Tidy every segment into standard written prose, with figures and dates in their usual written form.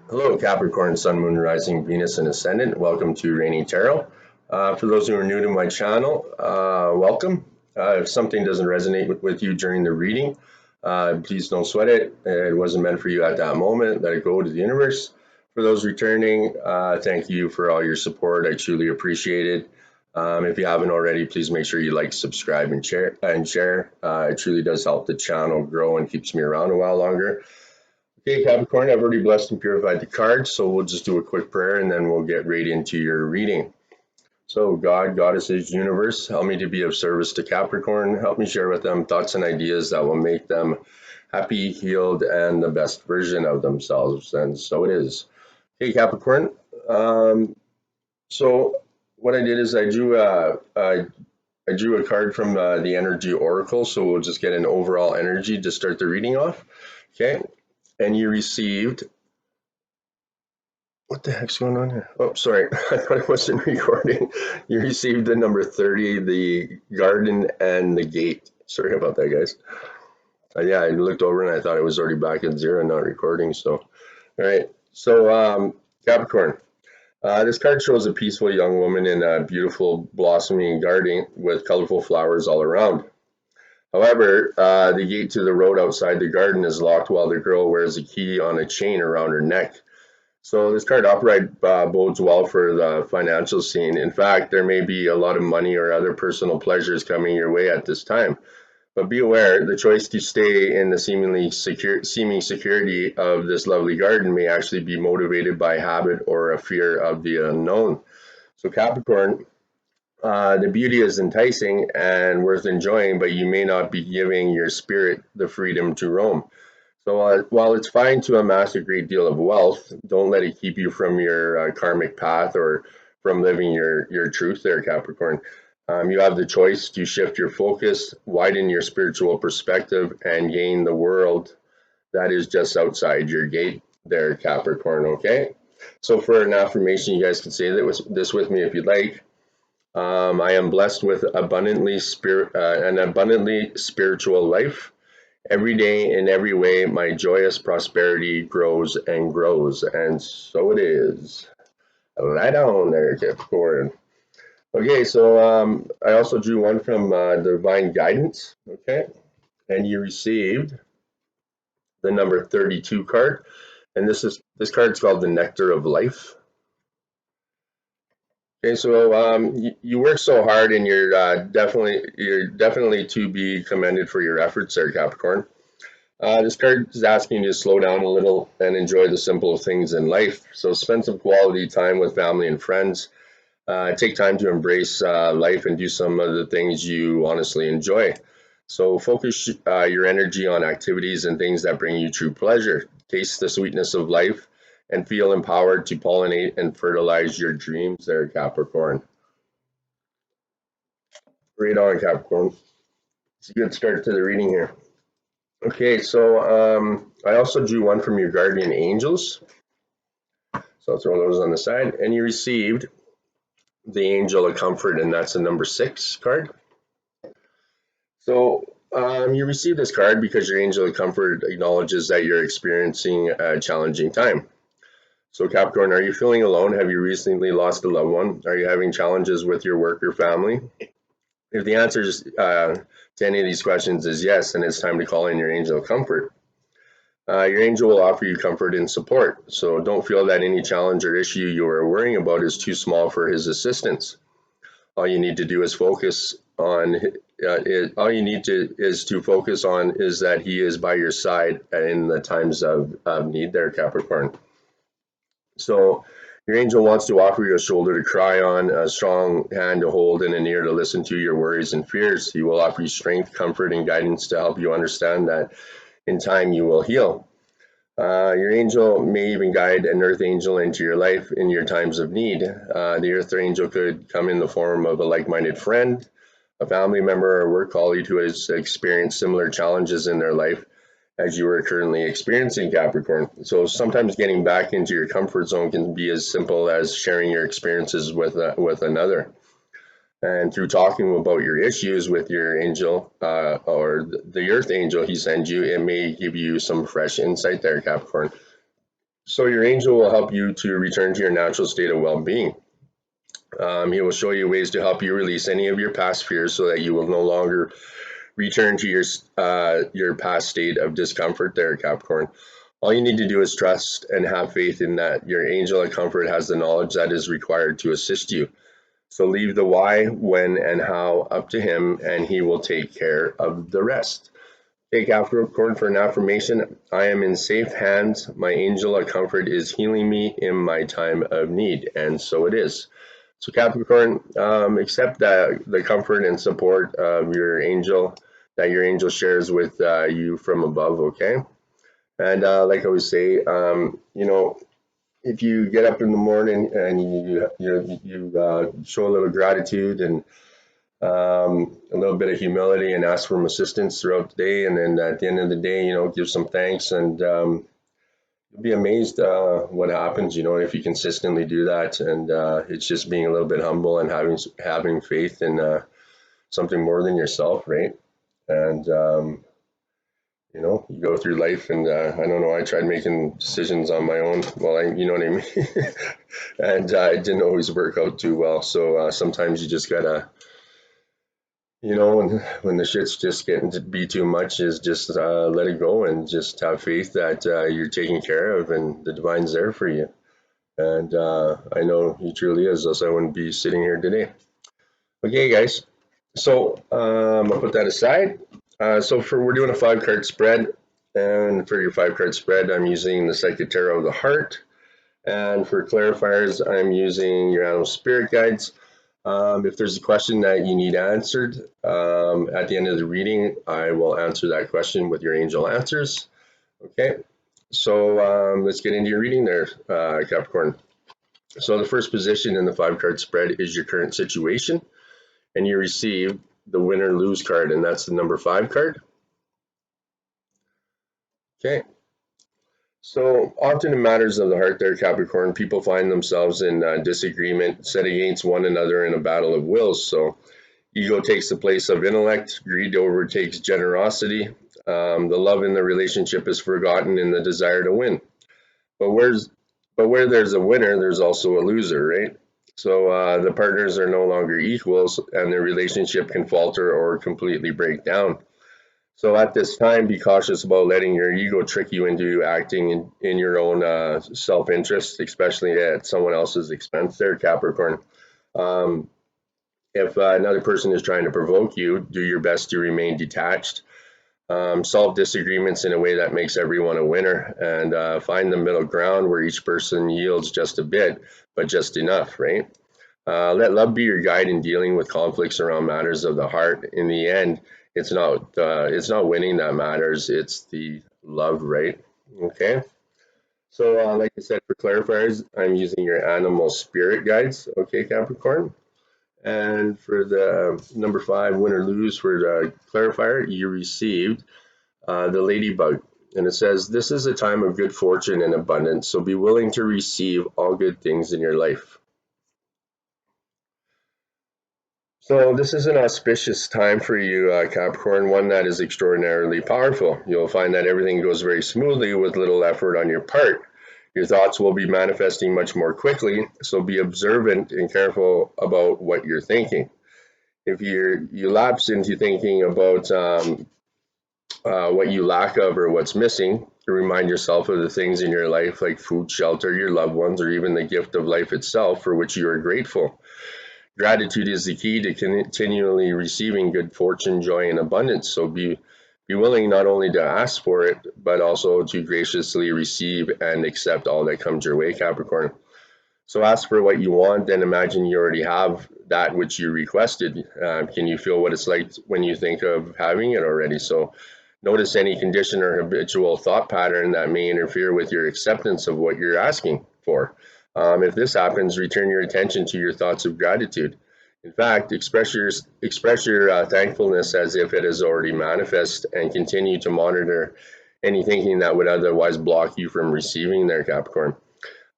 Hello, Capricorn, Sun, Moon, Rising, Venus, and Ascendant. Welcome to Rainy Tarot. For those who are new to my channel, welcome. If something doesn't resonate with you during the reading, please don't sweat it. It wasn't meant for you at that moment. Let it go to the universe. For those returning, thank you for all your support. I truly appreciate it. If you haven't already, please make sure you like, subscribe, and share. It truly does help the channel grow and keeps me around a while longer. Okay, Capricorn, I've already blessed and purified the cards, so we'll just do a quick prayer and then we'll get right into your reading. So, God, Goddesses, Universe, help me to be of service to Capricorn. Help me share with them thoughts and ideas that will make them happy, healed, and the best version of themselves. And so it is. Okay, Capricorn. So what I did is I drew a card from the Energy Oracle, so we'll just get an overall energy to start the reading off. Okay, and you received, what the heck's going on here? Oh, sorry, I thought I wasn't recording. You received the number 30, the garden and the gate. Sorry about that, guys. Yeah, I looked over and I thought it was already back at 0, not recording. So, all right. So, Capricorn, this card shows a peaceful young woman in a beautiful blossoming garden with colorful flowers all around. However, the gate to the road outside the garden is locked while the girl wears a key on a chain around her neck. So this card outright bodes well for the financial scene. In fact, there may be a lot of money or other personal pleasures coming your way at this time. But be aware, the choice to stay in the seeming security of this lovely garden may actually be motivated by habit or a fear of the unknown. So Capricorn, the beauty is enticing and worth enjoying, but you may not be giving your spirit the freedom to roam. So while it's fine to amass a great deal of wealth, don't let it keep you from your karmic path or from living your truth there, Capricorn. You have the choice to shift your focus, widen your spiritual perspective, and gain the world that is just outside your gate there, Capricorn, okay? So for an affirmation, you guys can say this with me if you'd like. I am blessed with an abundantly spiritual life. Every day, in every way, my joyous prosperity grows and grows, and so it is. Right on there, Capricorn. Okay, so I also drew one from Divine Guidance, okay, and you received the number 32 card, and this card's called the Nectar of Life. Okay, so you work so hard, and you're definitely to be commended for your efforts there, Capricorn. This card is asking you to slow down a little and enjoy the simple things in life. So spend some quality time with family and friends. Take time to embrace life and do some of the things you honestly enjoy. So focus your energy on activities and things that bring you true pleasure. Taste the sweetness of life and feel empowered to pollinate and fertilize your dreams there, Capricorn. Right on, Capricorn. It's a good start to the reading here. Okay, so I also drew one from your guardian angels. So I'll throw those on the side. And you received the Angel of Comfort, and that's the number 6 card. So you received this card because your Angel of Comfort acknowledges that you're experiencing a challenging time. So Capricorn, are you feeling alone? Have you recently lost a loved one? Are you having challenges with your work or family? If the answer to any of these questions is yes, then it's time to call in your Angel of Comfort. Your angel will offer you comfort and support, so don't feel that any challenge or issue you are worrying about is too small for his assistance. All you need to do is focus on is that he is by your side in the times of need there, Capricorn. So your angel wants to offer you a shoulder to cry on, a strong hand to hold, and an ear to listen to your worries and fears. He will offer you strength, comfort, and guidance to help you understand that in time you will heal. Your angel may even guide an earth angel into your life in your times of need. The earth angel could come in the form of a like-minded friend, a family member, or a work colleague who has experienced similar challenges in their life as you are currently experiencing, Capricorn. So sometimes getting back into your comfort zone can be as simple as sharing your experiences with another. And through talking about your issues with your angel or the earth angel he sends you, it may give you some fresh insight there, Capricorn. So your angel will help you to return to your natural state of well-being. He will show you ways to help you release any of your past fears so that you will no longer return to your past state of discomfort there, Capricorn. All you need to do is trust and have faith in that your angel of comfort has the knowledge that is required to assist you. So leave the why, when, and how up to him, and he will take care of the rest. Take Capricorn for an affirmation. I am in safe hands. My angel of comfort is healing me in my time of need. And so it is. So Capricorn, accept the comfort and support of your angel that your angel shares with you from above, okay? And like I always say, if you get up in the morning and you show a little gratitude and a little bit of humility and ask for assistance throughout the day, and then at the end of the day, give some thanks, and you'll be amazed what happens. If you consistently do that, and it's just being a little bit humble and having faith in something more than yourself, right? And you go through life, and I don't know. I tried making decisions on my own. Well, you know what I mean. And it didn't always work out too well. So sometimes you just gotta, when the shit's just getting to be too much, is just let it go and just have faith that you're taken care of and the divine's there for you. And I know he truly is, else I wouldn't be sitting here today. Okay, guys. So I'll put that aside. We're doing a 5-card spread, and for your 5-card spread, I'm using the Psychic Tarot of the Heart, and for clarifiers, I'm using your animal spirit guides. If there's a question that you need answered at the end of the reading, I will answer that question with your angel answers. Okay, so let's get into your reading there, Capricorn. So the first position in the 5-card spread is your current situation, and you receive the win or lose card, and that's the number 5 card. Okay. So often in matters of the heart there, Capricorn, people find themselves in disagreement, set against one another in a battle of wills. So ego takes the place of intellect, greed overtakes generosity, the love in the relationship is forgotten in the desire to win. But where there's a winner, there's also a loser, right? So the partners are no longer equals, and the relationship can falter or completely break down. So at this time, be cautious about letting your ego trick you into acting in your own self-interest, especially at someone else's expense there, Capricorn. If another person is trying to provoke you, do your best to remain detached. Solve disagreements in a way that makes everyone a winner, and find the middle ground where each person yields just a bit, but just enough, right? Let love be your guide in dealing with conflicts around matters of the heart. In the end, it's not winning that matters, it's the love, right? Okay. So like I said, for clarifiers, I'm using your animal spirit guides, okay, Capricorn. And for the number 5 win or lose for the clarifier, you received the ladybug. And it says, this is a time of good fortune and abundance, so be willing to receive all good things in your life. So this is an auspicious time for you, Capricorn, one that is extraordinarily powerful. You'll find that everything goes very smoothly with little effort on your part. Your thoughts will be manifesting much more quickly, so be observant and careful about what you're thinking. If you lapse into thinking about what you lack of or what's missing, to remind yourself of the things in your life like food, shelter, your loved ones, or even the gift of life itself for which you are grateful. Gratitude is the key to continually receiving good fortune, joy, and abundance. So be willing not only to ask for it, but also to graciously receive and accept all that comes your way, Capricorn. So ask for what you want, then imagine you already have that which you requested. Can you feel what it's like when you think of having it already? So notice any condition or habitual thought pattern that may interfere with your acceptance of what you're asking for. If this happens, return your attention to your thoughts of gratitude. In fact, express your thankfulness as if it is already manifest, and continue to monitor any thinking that would otherwise block you from receiving their Capricorn.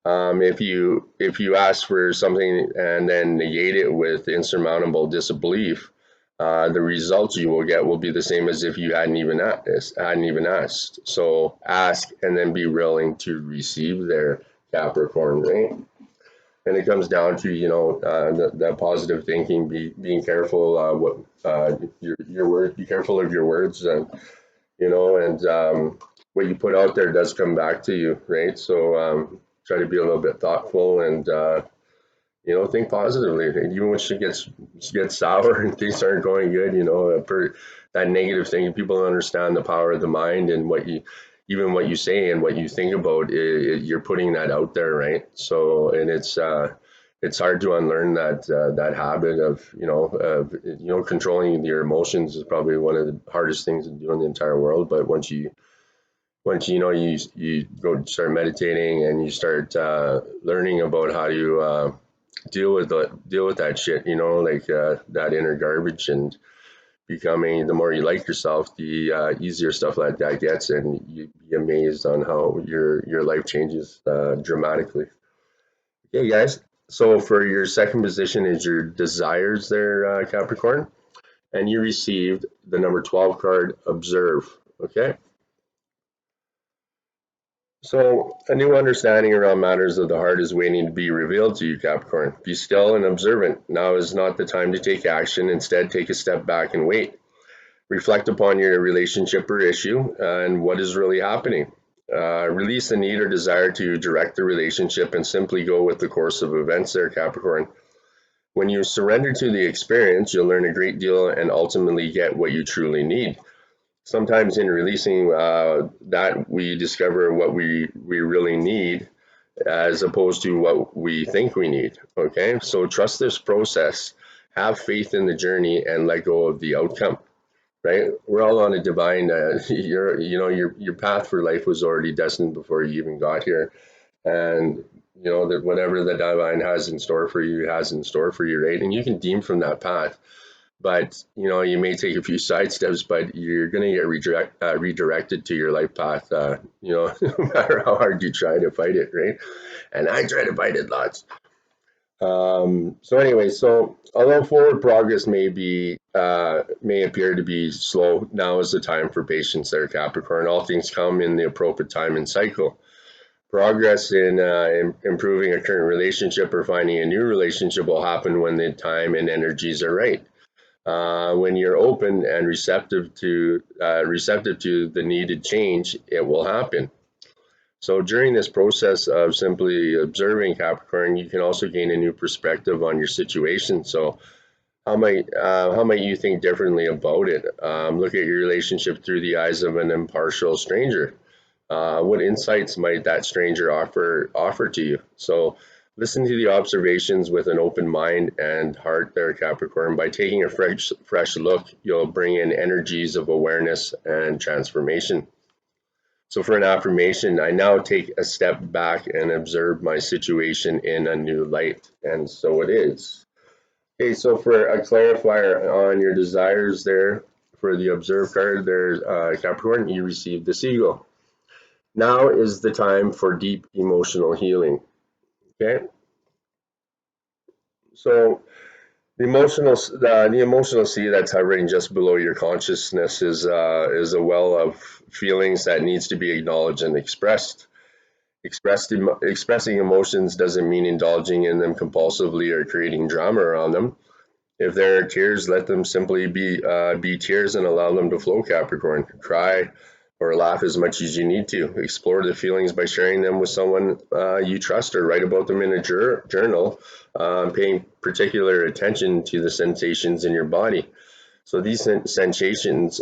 If you ask for something and then negate it with insurmountable disbelief, the results you will get will be the same as if you hadn't even asked. So ask and then be willing to receive their Capricorn, right? And it comes down to the positive thinking, being careful what your words, be careful of your words, and what you put out there does come back to you, right? So try to be a little bit thoughtful and think positively. Even when shit gets sour and things aren't going good, that negative thing, people don't understand the power of the mind and even what you say and what you think about. You're putting that out there, right? So, and it's hard to unlearn that habit of controlling your emotions is probably one of the hardest things to do in the entire world. But once you go start meditating and you start learning about how to deal with that shit, like that inner garbage, and becoming, the more you like yourself, the easier stuff like that gets, and you'd be amazed on how your life changes dramatically. Okay, guys. So for your second position is your desires there, Capricorn, and you received the number 12 card, Observe. Okay. So, a new understanding around matters of the heart is waiting to be revealed to you, Capricorn. Be still and observant. Now is not the time to take action. Instead, take a step back and wait. Reflect upon your relationship or issue and what is really happening. Release the need or desire to direct the relationship and simply go with the course of events there, Capricorn. When you surrender to the experience, you'll learn a great deal and ultimately get what you truly need. Sometimes in releasing that, we discover what we really need as opposed to what we think we need. Okay, so trust this process, have faith in the journey, and let go of the outcome. Right, we're all on a divine your path for life was already destined before you even got here, and that whatever the divine has in store for you has in store for you, right? And you can deem from that path, but you may take a few side steps, but you're going to get redirected to your life path, no matter how hard you try to fight it, right? And I try to fight it lots. So anyway, so although forward progress may appear to be slow, now is the time for patience there, Capricorn. All things come in the appropriate time and cycle. Progress in improving a current relationship or finding a new relationship will happen when the time and energies are right. When you're open and receptive to the needed change, it will happen. So during this process of simply observing, Capricorn, you can also gain a new perspective on your situation. So how might you think differently about it? Look at your relationship through the eyes of an impartial stranger. What insights might that stranger offer to you? So listen to the observations with an open mind and heart there, Capricorn. By taking a fresh look, you'll bring in energies of awareness and transformation. So for an affirmation, I now take a step back and observe my situation in a new light. And so it is. Okay, so for a clarifier on your desires there, for the observe card there, Capricorn, you received the seagull. Now is the time for deep emotional healing. Okay, so the emotional sea that's hovering just below your consciousness is a well of feelings that needs to be acknowledged and expressed. Expressing emotions doesn't mean indulging in them compulsively or creating drama around them. If there are tears, let them simply be tears and allow them to flow, Capricorn. Cry or laugh as much as you need to. Explore the feelings by sharing them with someone you trust, or write about them in a journal, paying particular attention to the sensations in your body. So these sensations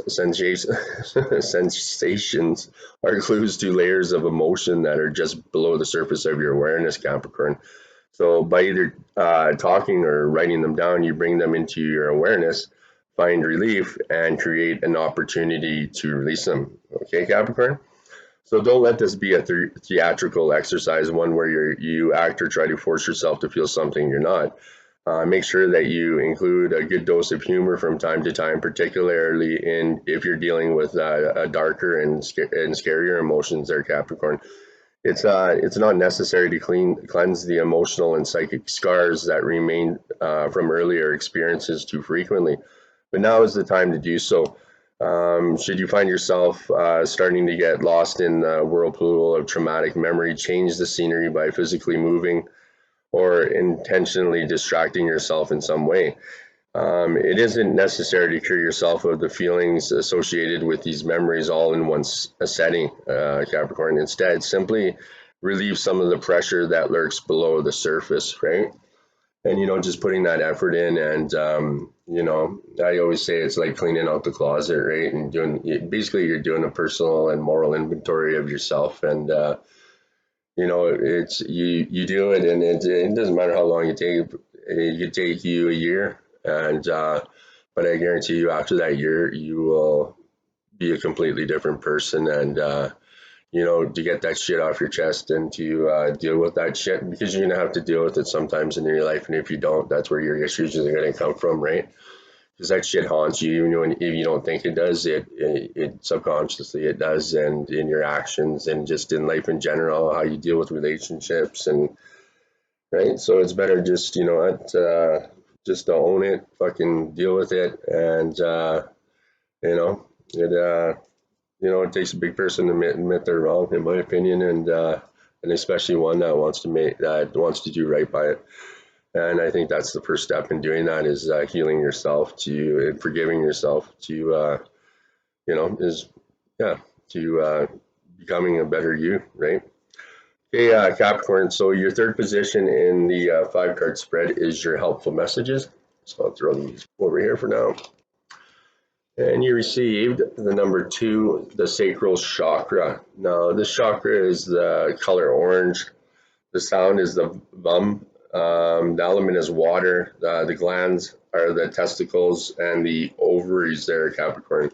are clues to layers of emotion that are just below the surface of your awareness, Capricorn. So by either talking or writing them down, you bring them into your awareness, find relief, and create an opportunity to release them. Okay, Capricorn? So don't let this be a theatrical exercise, one where you act or try to force yourself to feel something you're not. Make sure that you include a good dose of humor from time to time, particularly if you're dealing with a darker and scarier emotions there, Capricorn. It's not necessary to cleanse the emotional and psychic scars that remain from earlier experiences too frequently. but now is the time to do so. Should you find yourself starting to get lost in the whirlpool of traumatic memory, change the scenery by physically moving or intentionally distracting yourself in some way. It isn't necessary to cure yourself of the feelings associated with these memories all in one setting, Capricorn. Instead, simply relieve some of the pressure that lurks below the surface, right? And just putting that effort in, and I always say it's like cleaning out the closet, right? And basically you're doing a personal and moral inventory of yourself, and it's you do it, and it doesn't matter how long you take. It could take you a year, and but I guarantee you after that year you will be a completely different person, and to get that shit off your chest and to deal with that shit, because you're gonna have to deal with it sometimes in your life, and if you don't, that's where your issues are gonna come from, right? Because that shit haunts you, even when if you don't think it does, it subconsciously it does, and in your actions and just in life in general, how you deal with relationships, and right. So it's better just just to own it, fucking deal with it, and you know it. It takes a big person to admit they're wrong, in my opinion, and especially one that wants to do right by it. And I think that's the first step in doing that is healing yourself to and forgiving yourself to is yeah to becoming a better you, right? Okay, Capricorn. So your third position in the 5 card spread is your helpful messages. So I'll throw these over here for now. And you received the number 2, the sacral chakra. Now, this chakra is the color orange. The sound is the bum. The element is water. The glands are the testicles, and the ovaries there, Capricorn.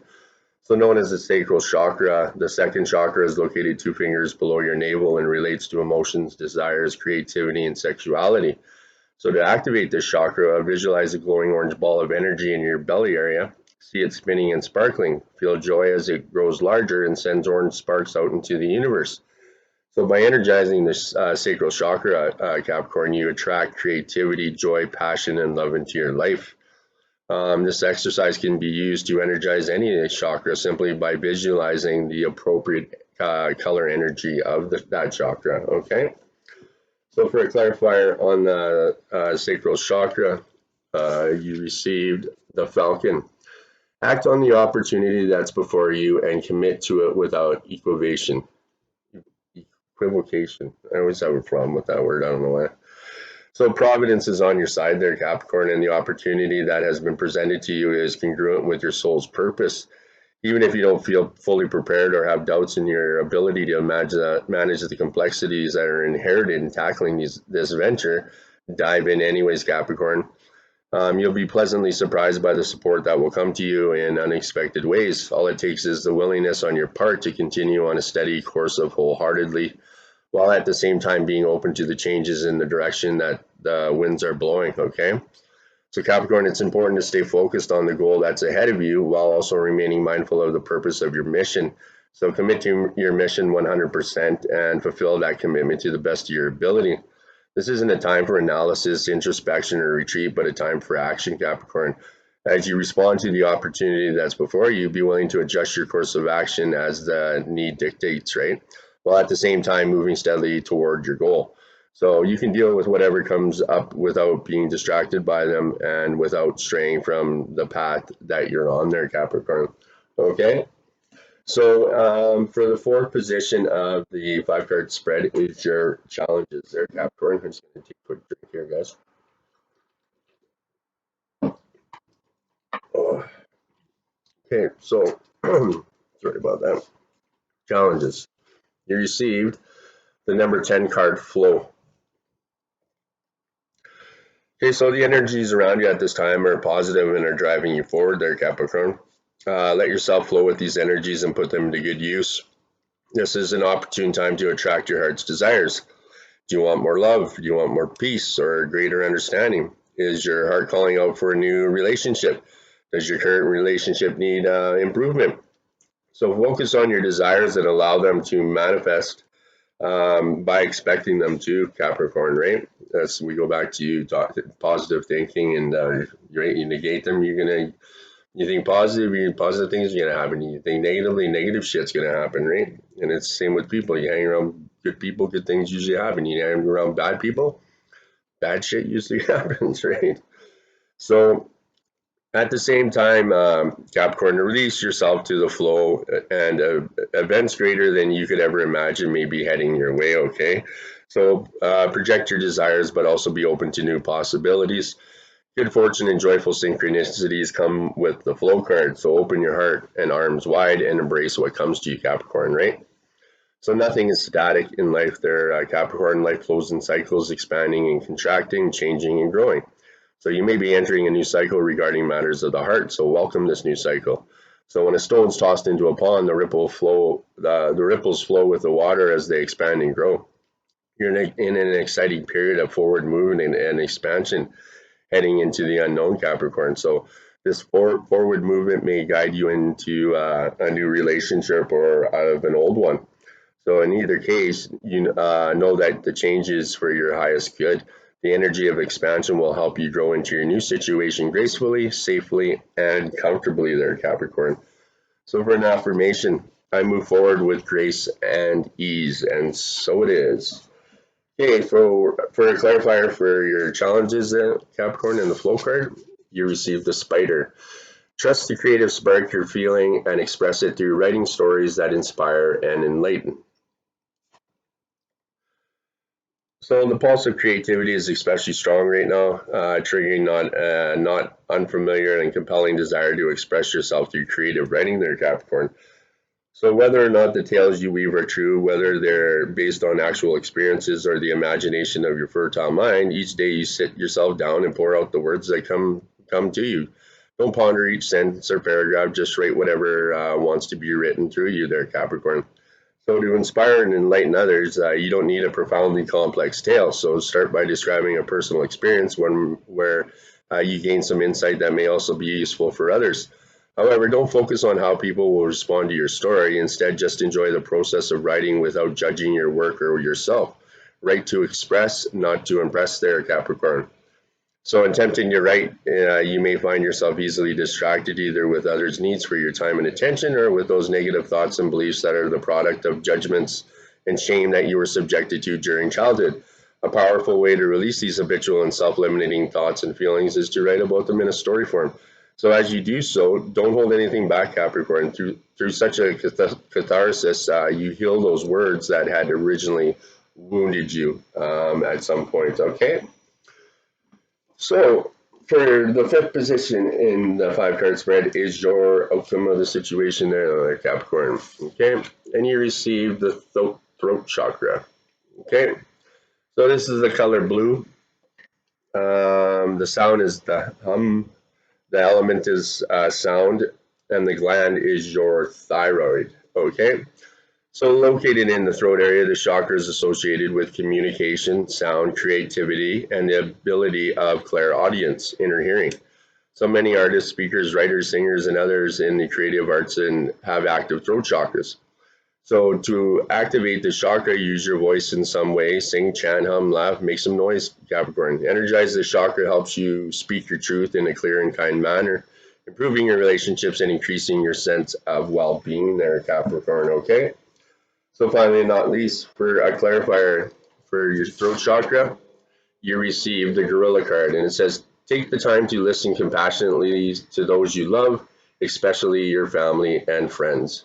So known as the sacral chakra, the second chakra is located 2 fingers below your navel and relates to emotions, desires, creativity, and sexuality. So to activate this chakra, visualize a glowing orange ball of energy in your belly area. See it spinning and sparkling. Feel joy as it grows larger and sends orange sparks out into the universe. So by energizing this sacral chakra, Capricorn, you attract creativity, joy, passion, and love into your life. This exercise can be used to energize any of the chakras simply by visualizing the appropriate color energy of that chakra. Okay. So for a clarifier on the sacral chakra, you received the Falcon. Act on the opportunity that's before you and commit to it without equivocation. Equivocation. I always have a problem with that word. I don't know why. So providence is on your side there, Capricorn, and the opportunity that has been presented to you is congruent with your soul's purpose. Even if you don't feel fully prepared or have doubts in your ability to manage the complexities that are inherited in tackling this venture, dive in anyways, Capricorn. You'll be pleasantly surprised by the support that will come to you in unexpected ways. All it takes is the willingness on your part to continue on a steady course of wholeheartedly, while at the same time being open to the changes in the direction that the winds are blowing, okay? So Capricorn, it's important to stay focused on the goal that's ahead of you while also remaining mindful of the purpose of your mission. So commit to your mission 100% and fulfill that commitment to the best of your ability. This isn't a time for analysis, introspection, or retreat, but a time for action, Capricorn. As you respond to the opportunity that's before you, be willing to adjust your course of action as the need dictates, right? While at the same time moving steadily toward your goal. So you can deal with whatever comes up without being distracted by them and without straying from the path that you're on there, Capricorn. Okay. So for the fourth position of the 5 card spread is your challenges there, Capricorn. I'm just going to take a quick drink here, guys. Oh. Okay, so sorry about that. Challenges. You received the number 10 card, flow. Okay, so the energies around you at this time are positive and are driving you forward there, Capricorn. Let yourself flow with these energies and put them to good use. This is an opportune time to attract your heart's desires. Do you want more love? Do you want more peace or greater understanding? Is your heart calling out for a new relationship? Does your current relationship need improvement? So focus on your desires and allow them to manifest by expecting them to, Capricorn, right? We go back to you positive thinking, and right, you negate them, you're You think positive, positive things are gonna happen. You think negatively, negative shit's gonna happen, right? And it's the same with people. You hang around good people, good things usually happen. You hang around bad people, bad shit usually happens, right? So at the same time, Capricorn, release yourself to the flow, and events greater than you could ever imagine may be heading your way. Okay, so project your desires, but also be open to new possibilities. Good fortune and joyful synchronicities come with the flow card. So open your heart and arms wide and embrace what comes to you, Capricorn, right? So nothing is static in life there, Capricorn. Life flows in cycles, expanding and contracting, changing and growing. So you may be entering a new cycle regarding matters of the heart. So welcome this new cycle. So when a stone's tossed into a pond, the ripples flow with the water as they expand and grow. You're in an exciting period of forward movement and expansion, heading into the unknown, Capricorn. So this forward movement may guide you into a new relationship or out of an old one. So in either case, you know that the change is for your highest good. The energy of expansion will help you grow into your new situation gracefully, safely, and comfortably there, Capricorn. So for an affirmation, I move forward with grace and ease, and so it is. Okay, so for a clarifier for your challenges, Capricorn, in the flow card, you receive the spider. Trust the creative spark you're feeling and express it through writing stories that inspire and enlighten. So the pulse of creativity is especially strong right now, triggering not unfamiliar and compelling desire to express yourself through creative writing there, Capricorn. So whether or not the tales you weave are true, whether they're based on actual experiences or the imagination of your fertile mind, each day you sit yourself down and pour out the words that come to you. Don't ponder each sentence or paragraph, just write whatever wants to be written through you there, Capricorn. So to inspire and enlighten others, you don't need a profoundly complex tale. So start by describing a personal experience where you gain some insight that may also be useful for others. However, don't focus on how people will respond to your story. Instead, just enjoy the process of writing without judging your work or yourself. Write to express, not to impress there, Capricorn. So in attempting to write, you may find yourself easily distracted either with others' needs for your time and attention or with those negative thoughts and beliefs that are the product of judgments and shame that you were subjected to during childhood. A powerful way to release these habitual and self-limiting thoughts and feelings is to write about them in a story form. So as you do so, don't hold anything back, Capricorn. Through such a catharsis, you heal those words that had originally wounded you at some point. Okay. So for the fifth position in the five card spread is your outcome of the situation there, Capricorn. Okay, and you receive the throat chakra. Okay, so this is the color blue. The sound is the hum. The element is sound, and the gland is your thyroid. Okay, so located in the throat area, the chakra is associated with communication, sound, creativity, and the ability of clairaudience, inner hearing. So many artists, speakers, writers, singers, and others in the creative arts and have active throat chakras. So to activate the chakra, use your voice in some way, sing, chant, hum, laugh, make some noise, Capricorn. Energize the chakra helps you speak your truth in a clear and kind manner, improving your relationships and increasing your sense of well-being there, Capricorn, okay? So finally, not least, for a clarifier for your throat chakra, you receive the gorilla card, and it says, take the time to listen compassionately to those you love, especially your family and friends.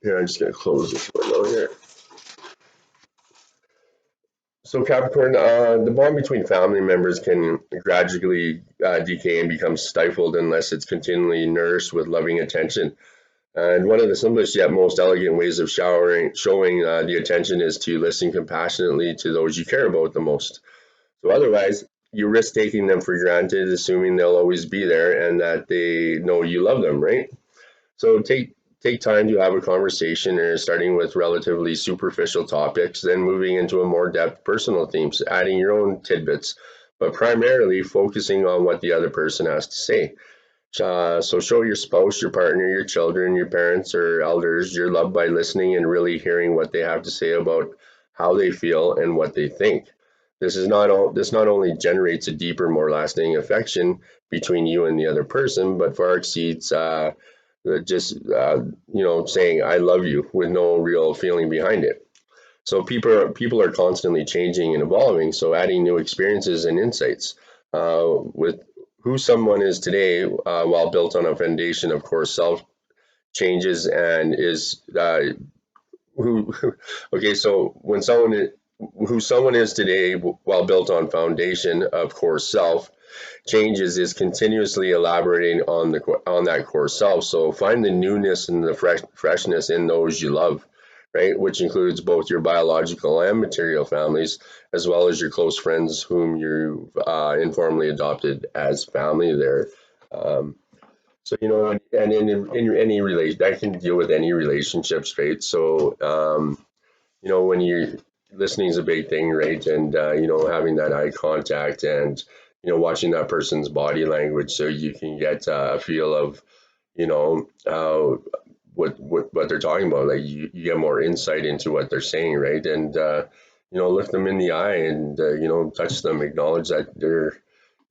Here, I'm just going to close this window here. So Capricorn, the bond between family members can gradually decay and become stifled unless it's continually nourished with loving attention. And one of the simplest yet most elegant ways of showing the attention is to listen compassionately to those you care about the most. So otherwise, you risk taking them for granted, assuming they'll always be there and that they know you love them, right? So take time to have a conversation, or starting with relatively superficial topics, then moving into a more depth personal themes, adding your own tidbits, but primarily focusing on what the other person has to say. So show your spouse, your partner, your children, your parents, or elders your love by listening and really hearing what they have to say about how they feel and what they think. This not only generates a deeper, more lasting affection between you and the other person, but far exceeds just saying "I love you" with no real feeling behind it. So people are constantly changing and evolving. So adding new experiences and insights with who someone is today, while built on a foundation of core self changes and is who okay, so when who someone is today while built on foundation of core self changes is continuously elaborating on that core self. So find the newness and the freshness in those you love, right, which includes both your biological and material families, as well as your close friends whom you've informally adopted as family there. um, so and in any relation that can deal with any relationships, right? So when you're listening is a big thing, right? And having that eye contact and watching that person's body language, so you can get a feel of what they're talking about. Like you get more insight into what they're saying, right? And look them in the eye and touch them, acknowledge that they're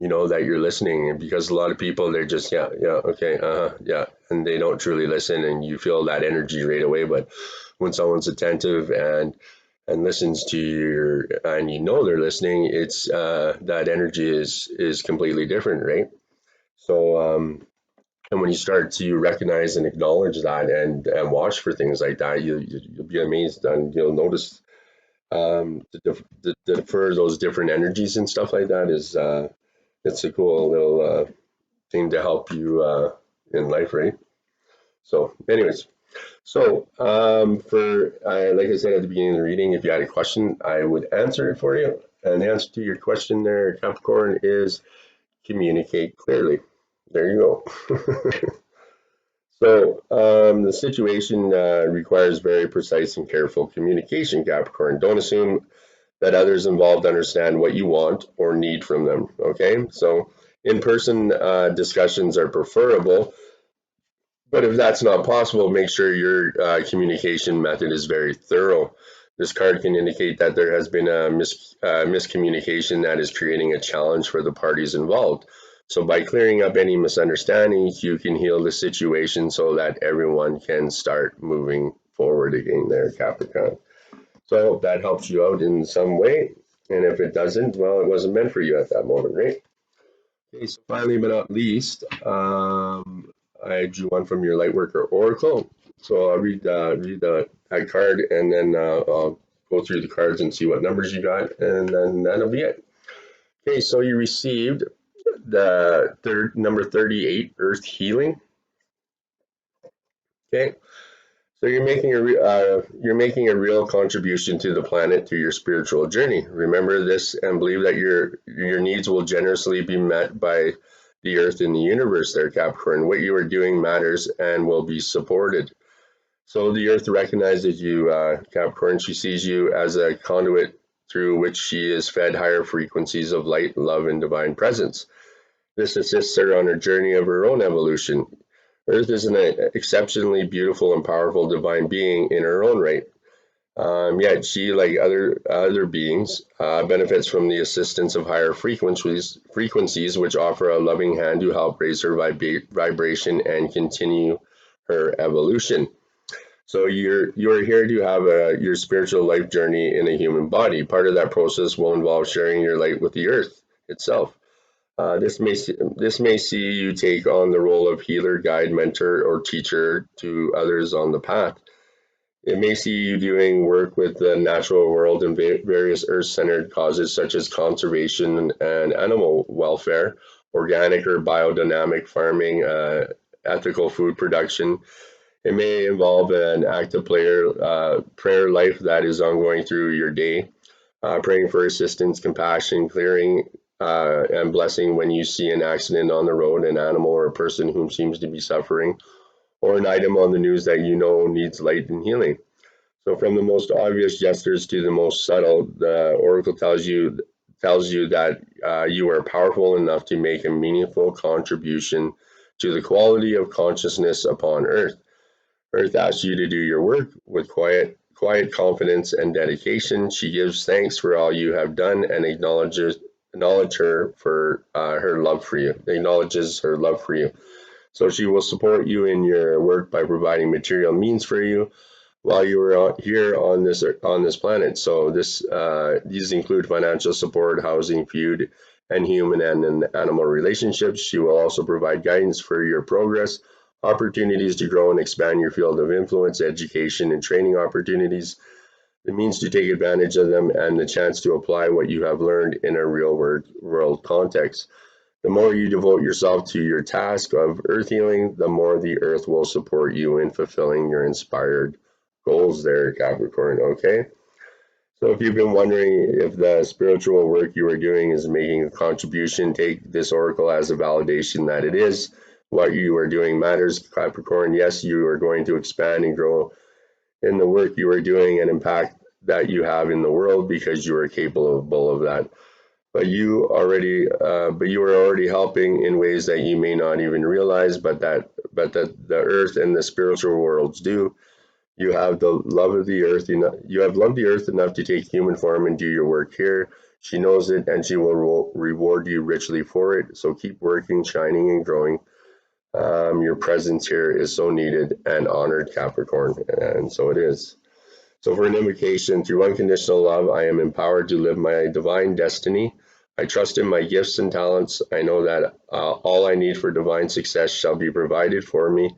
that you're listening. And because a lot of people, they're just yeah, okay, yeah, and they don't truly listen, and you feel that energy right away. But when someone's attentive and listens to your and they're listening, it's that energy is completely different, right? So and when you start to recognize and acknowledge that and watch for things like that, you'll be amazed, and you'll notice the differ those different energies and stuff like that is it's a cool little thing to help you in life, right? So anyways, so for like I said at the beginning of the reading, if you had a question, I would answer it for you. And the answer to your question there, Capricorn, is communicate clearly. There you go. So the situation requires very precise and careful communication, Capricorn. Don't assume that others involved understand what you want or need from them. Okay, so in-person discussions are preferable, but if that's not possible, make sure your communication method is very thorough. This card can indicate that there has been a miscommunication that is creating a challenge for the parties involved. So by clearing up any misunderstandings, you can heal the situation so that everyone can start moving forward again there, Capricorn. So I hope that helps you out in some way. And if it doesn't, well, it wasn't meant for you at that moment, right? Okay, so finally but not least, I drew one from your Lightworker Oracle. So I'll read that card, and then I'll go through the cards and see what numbers you got, and then that'll be it. Okay, so you received the number 38, Earth Healing. Okay, so you're making a real contribution to the planet through your spiritual journey. Remember this and believe that your needs will generously be met by the Earth and the universe there, Capricorn. What you are doing matters and will be supported. So the Earth recognizes you, Capricorn. She sees you as a conduit through which she is fed higher frequencies of light, love, and divine presence. This assists her on her journey of her own evolution. Earth is an exceptionally beautiful and powerful divine being in her own right. Yet she, like other beings, benefits from the assistance of higher frequencies which offer a loving hand to help raise her vibration and continue her evolution. So you're here to have your spiritual life journey in a human body. Part of that process will involve sharing your light with the earth itself. This may see you take on the role of healer, guide, mentor, or teacher to others on the path. It may see you doing work with the natural world and various earth-centered causes such as conservation and animal welfare, organic or biodynamic farming, ethical food production. It may involve an active prayer life that is ongoing through your day, praying for assistance, compassion, clearing, and blessing when you see an accident on the road, an animal or a person whom seems to be suffering, or an item on the news that needs light and healing. So from the most obvious gestures to the most subtle, the oracle tells you that you are powerful enough to make a meaningful contribution to the quality of consciousness upon Earth. Earth asks you to do your work with quiet confidence and dedication. She gives thanks for all you have done and acknowledge her for her love for you. Acknowledges her love for you. So she will support you in your work by providing material means for you while you are here on this planet. So these include financial support, housing, food, and human and animal relationships. She will also provide guidance for your progress, opportunities to grow and expand your field of influence, education and training opportunities, the means to take advantage of them, and the chance to apply what you have learned in a real world context. The more you devote yourself to your task of earth healing, the more the earth will support you in fulfilling your inspired goals there, Capricorn. Okay. So if you've been wondering if the spiritual work you are doing is making a contribution, take this oracle as a validation that it is. What you are doing matters, Capricorn. Yes, you are going to expand and grow in the work you are doing and impact that you have in the world because you are capable of that. But you are already helping in ways that you may not even realize, but that the earth and the spiritual worlds do. You have the love of the earth enough. You have loved the earth enough to take human form and do your work here. She knows it, and she will reward you richly for it. So keep working, shining, and growing. Your presence here is so needed and honored, Capricorn, and so it is. So for an invocation, through unconditional love, I am empowered to live my divine destiny. I trust in my gifts and talents. I know that all I need for divine success shall be provided for me.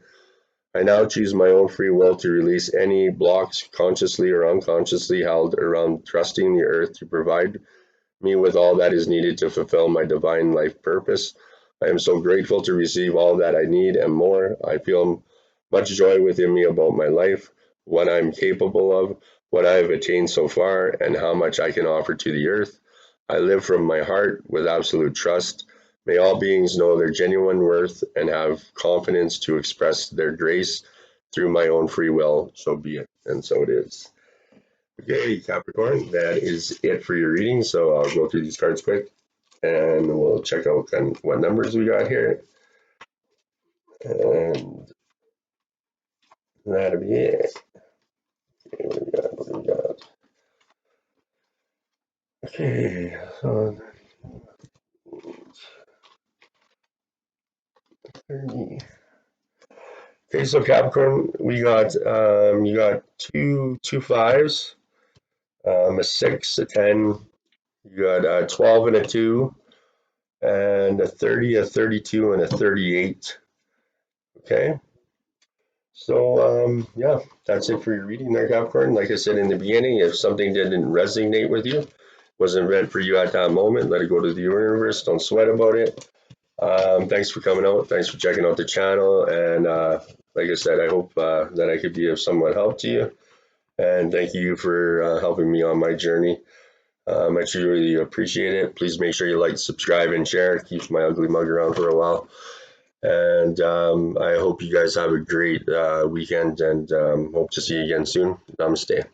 I now choose my own free will to release any blocks, consciously or unconsciously held, around trusting the earth to provide me with all that is needed to fulfill my divine life purpose. I am so grateful to receive all that I need and more. I feel much joy within me about my life, what I'm capable of, what I have attained so far, and how much I can offer to the earth. I live from my heart with absolute trust. May all beings know their genuine worth and have confidence to express their grace through my own free will. So be it. And so it is. Okay, Capricorn, that is it for your reading. So I'll go through these cards quick and we'll check out kind of what numbers we got here. And that'll be it. Okay, what do we got? Okay, so 30. Okay, so Capricorn, we got you got two fives, a 6, a 10, you got a 12 and a 2, and a 30, a 32, and a 38. Okay, so yeah, that's it for your reading there, Capricorn. Like I said in the beginning, if something didn't resonate with you, wasn't meant for you at that moment, let it go to the universe. Don't sweat about it. Thanks for coming out. Thanks for checking out the channel. And like I said, I hope that I could be of somewhat help to you. And thank you for helping me on my journey. I truly appreciate it. Please make sure you like, subscribe, and share. It keeps my ugly mug around for a while. And I hope you guys have a great weekend and hope to see you again soon. Namaste.